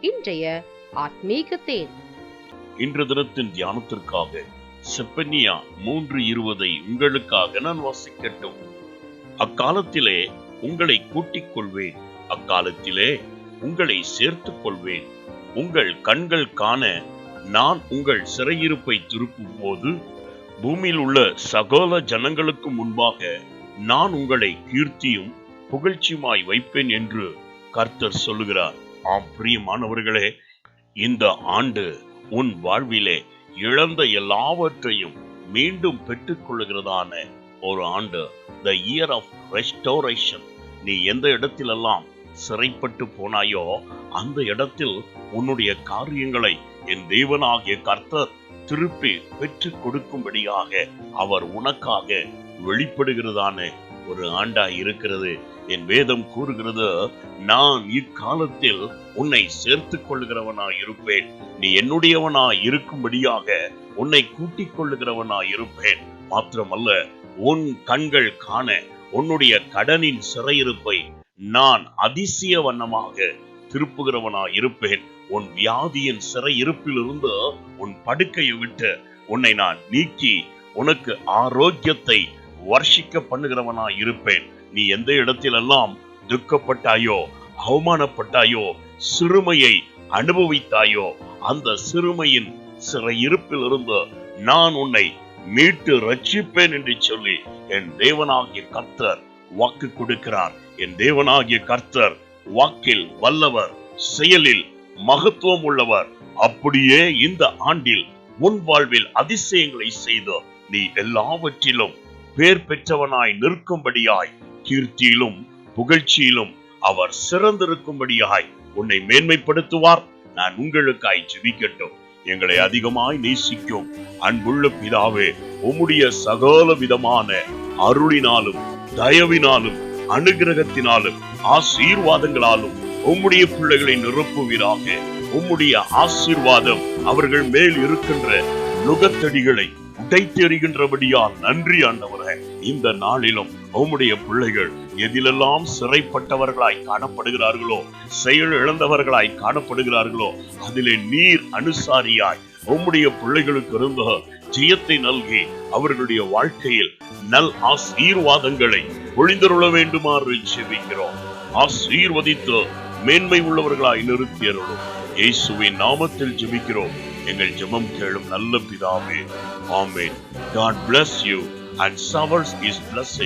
இன்றைய ஆத்மீக தேன். இன்று தினத்தின் தியானத்திற்காக செப்பனியா 3:20 உங்களுக்காக நான் வாசிக்கட்டும். அக்காலத்திலே உங்களை கூட்டிக் கொள்வேன், அக்காலத்திலே உங்களை சேர்த்துக் கொள்வேன். உங்கள் கண்கள் காண நான் உங்கள் சிறையிருப்பை திருப்பும் போது பூமியில் உள்ள சகல ஜனங்களுக்கு முன்பாக நான் உங்களை கீர்த்தியும் புகழ்ச்சியுமாய் வைப்பேன் என்று கர்த்தர் சொல்லுகிறார். ஆம் பிரியமானவர்களே, இந்த ஆண்டு உன் வாழ்விலே இழந்த எல்லாவற்றையும் மீண்டும் பெற்றுக் கொள்ளுகிறதான ஒரு ஆண்டு. The year of restoration. நீ எந்த இடத்திலெல்லாம் சிறைப்பட்டு போனாயோ அந்த இடத்தில் உன்னுடைய காரியங்களை என் தேவனாகிய கர்த்தர் திருப்பி பெற்றுக் கொடுக்கும்படியாக அவர் உனக்காக வெளிப்படுகிறதான ஒரு ஆண்டாய் இருக்கிறது. என் வேதம் கூறுகிறது, நான் இக்காலத்தில் உன்னை சேர்த்துக் கொள்ளுகிறவனாய் இருப்பேன், நீ என்னுடையவனாய் இருக்கும்படியாக உன்னை கூட்டிக் கொள்ளுகிறவனாய் இருப்பேன். மாத்திரமல்ல, உன் கண்கள் காண உன்னுடைய கடனின் சிறையிருப்பை நான் அதிசய வண்ணமாக திருப்புகிறவனாய் இருப்பேன். உன் வியாதியின் சிறையிருப்பிலிருந்து உன் படுக்கையை விட்டு உன்னை நான் நீக்கி உனக்கு ஆரோக்கியத்தை வர்ஷிக்க பண்ணுகிறவனாய் இருப்பேன். நீ எந்த இடத்திலெல்லாம் துக்கப்பட்டாயோ, அவமானப்பட்டாயோ, சிறுமையை அனுபவித்தாயோ, அந்த சிறுமையின் சிறையிருப்பிலிருந்து நான் உன்னை மீட்டு ரட்சிப்பேன் என்று சொல்லி என் தேவனாகிய கர்த்தர் வாக்கு கொடுக்கிறார். என் தேவனாகிய கர்த்தர் வாக்கில் வல்லவர், செயலில் மகத்துவம் உள்ளவர். அப்படியே இந்த ஆண்டில் உன் வாழ்வில் அதிசயங்களை செய்து நீ எல்லாவற்றிலும் பேர் பெற்றவனாய் நிற்கும்படியாய், கீர்த்தியிலும் புகழ்ச்சியிலும் அவர் சிறந்திருக்கும்படியாய் உன்னை மேன்மைப்படுத்துவார். நான் உங்களுக்காய் ஜெபிக்கட்டும். எங்களை அதிகமாய் நேசிக்கும் அன்புள்ள பிதாவே, உம்முடைய சகல விதமான அருளினாலும் தயவினாலும் அனுகிரகத்தினாலும் ஆசீர்வாதங்களாலும் உம்முடைய பிள்ளைகளை நிரப்புவீராக. உம்முடைய ஆசீர்வாதம் அவர்கள் மேல் இருக்கின்ற நுகத்தடிகளை உடைத்தெறிகின்றபடியால் நன்றி ஆண்டவரே. இந்த நாளிலும் உம்முடைய பிள்ளைகள் எதிலெல்லாம் சிறைப்பட்டவர்களாய் காணப்படுகிறார்களோ, செயல் இழந்தவர்களாய் காணப்படுகிறார்களோ, அதிலே நீர் அனுசாரியாய் உம்முடைய பிள்ளைகளுக்கு இருந்த ஜெயத்தை நல்கி அவர்களுடைய வாழ்க்கையில் நல் ஆசீர்வாதங்களை பொழிந்தருள வேண்டுமாறு ஜெபிக்கிறோம். ஆசீர்வதித்து மேன்மை உள்ளவர்களாய் நிறுத்தியருளும். இயேசுவின் நாமத்தில் ஜெபிக்கிறோம். எங்கள் ஜெபம் கேளும் நல்ல பிதாவே. ஆமென். God bless you and showers his blessing